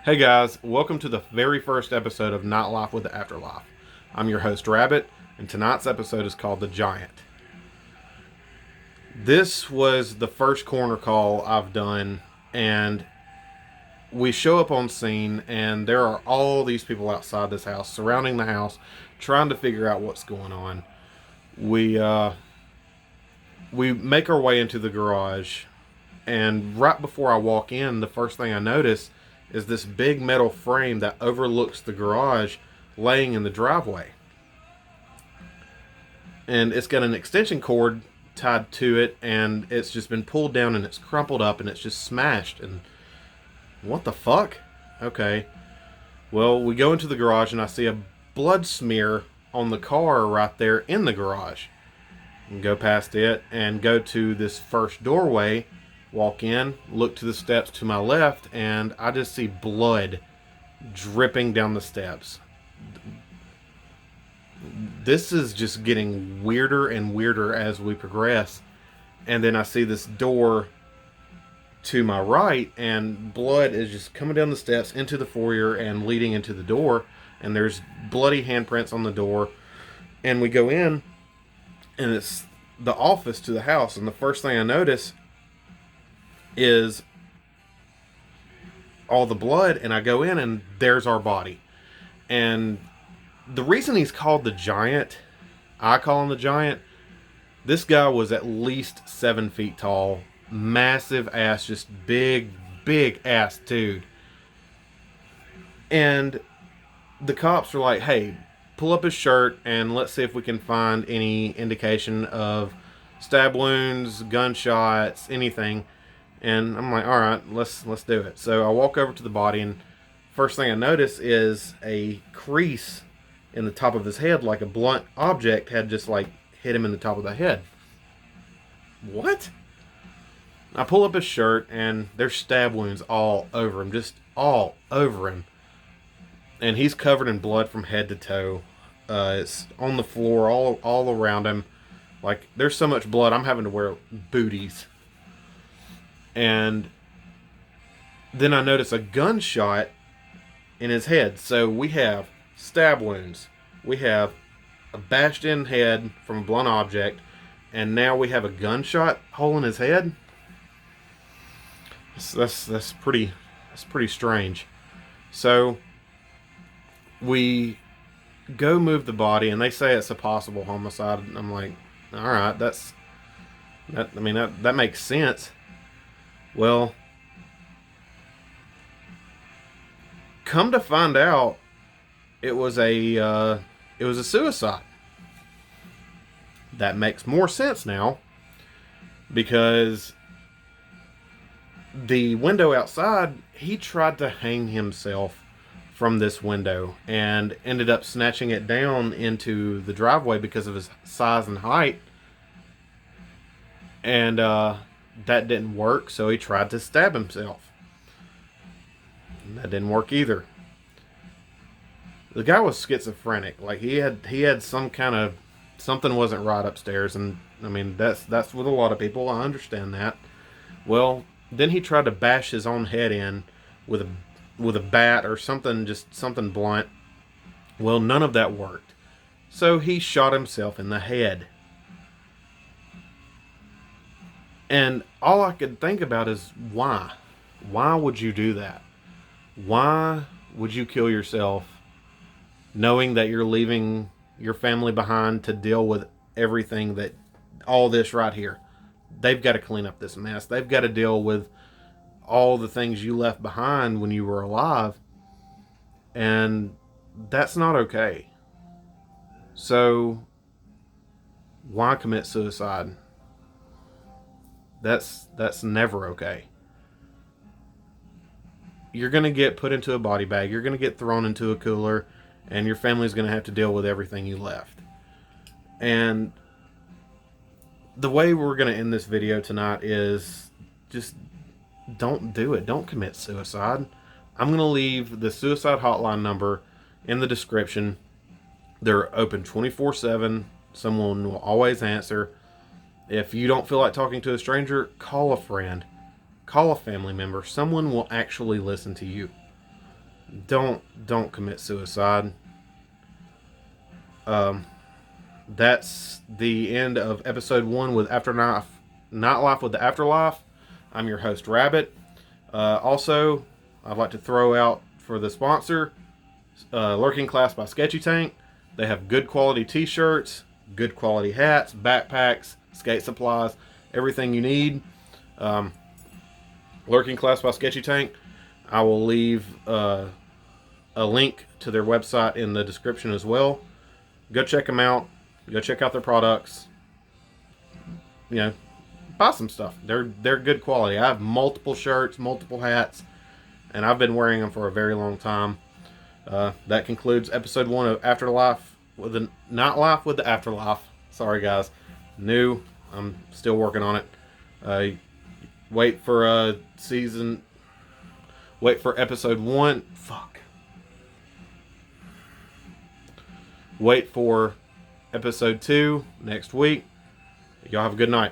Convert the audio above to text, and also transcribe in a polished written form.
Hey guys, welcome to the very first episode of Not Life with the Afterlife. I'm your host Rabbit, and tonight's episode is called The Giant. This was the first corner call I've done, and we show up on scene, and there are all these people outside this house, surrounding the house, trying to figure out what's going on. We we make our way into the garage, and right before I walk in, the first thing I notice is this big metal frame that overlooks the garage laying in the driveway. And it's got an extension cord tied to it, and it's just been pulled down and it's crumpled up and it's just smashed. And what the fuck? Okay. Well, we go into the garage and I see a blood smear on the car right there in the garage. And go past it and go to this first doorway, walk in, look to the steps to my left, and I just see blood dripping down the steps. This is just getting weirder and weirder as we progress. And then I see this door to my right, and blood is just coming down the steps into the foyer and leading into the door. And there's bloody handprints on the door. And we go in, and it's the office to the house. And the first thing I notice is all the blood, and I go in, and there's our body. And the reason he's called the Giant, I call him the Giant, this guy was at least 7 feet tall, massive ass, just big ass dude. And the cops were like, hey, pull up his shirt and let's see if we can find any indication of stab wounds, gunshots, anything. And I'm like, all right, let's do it. So I walk over to the body, and first thing I notice is a crease in the top of his head, like a blunt object had just like hit him in the top of the head. What? I pull up his shirt, and there's stab wounds all over him, just all over him. And he's covered in blood from head to toe. It's on the floor all around him. Like, there's so much blood, I'm having to wear booties. And then I notice a gunshot in his head. So we have stab wounds, we have a bashed in head from a blunt object, and now we have a gunshot hole in his head. That's pretty strange. So we go move the body, and they say it's a possible homicide. And I'm like, all right, that makes sense. Well, come to find out, it was a suicide. That makes more sense now, because the window outside, he tried to hang himself from this window and ended up snatching it down into the driveway because of his size and height. And that didn't work, so he tried to stab himself. And that didn't work either. The guy was schizophrenic. Like, he had some kind of, something wasn't right upstairs, and I mean that's with a lot of people. I understand that. Well, then he tried to bash his own head in with a bat or something, just something blunt. Well, none of that worked. So he shot himself in the head. And all I could think about is why? Why would you do that? Why would you kill yourself knowing that you're leaving your family behind to deal with everything that, all this right here? They've got to clean up this mess. They've got to deal with all the things you left behind when you were alive. And that's not okay. So why commit suicide? That's never okay. You're going to get put into a body bag. You're going to get thrown into a cooler, and your family's going to have to deal with everything you left. And the way we're going to end this video tonight is just don't do it. Don't commit suicide. I'm going to leave the suicide hotline number in the description. They're open 24/7. Someone will always answer. If you don't feel like talking to a stranger, call a friend. Call a family member. Someone will actually listen to you. don't commit suicide. That's the end of episode 1 with Afterlife, Not Life with the Afterlife. I'm your host, Rabbit. Also, I'd like to throw out for the sponsor, Lurking Class by Sketchy Tank. They have good quality t-shirts, good quality hats, backpacks, skate supplies, everything you need. Lurking Class by Sketchy Tank. I will leave a link to their website in the description as well. Go check them out. Go check out their products. You know, buy some stuff. They're good quality. I have multiple shirts, multiple hats, and I've been wearing them for a very long time. That concludes episode 1 of Afterlife with the Not Life with the Afterlife. Sorry guys, new. I'm still working on it. Wait for Wait for episode 1. Wait for episode 2 next week. Y'all have a good night.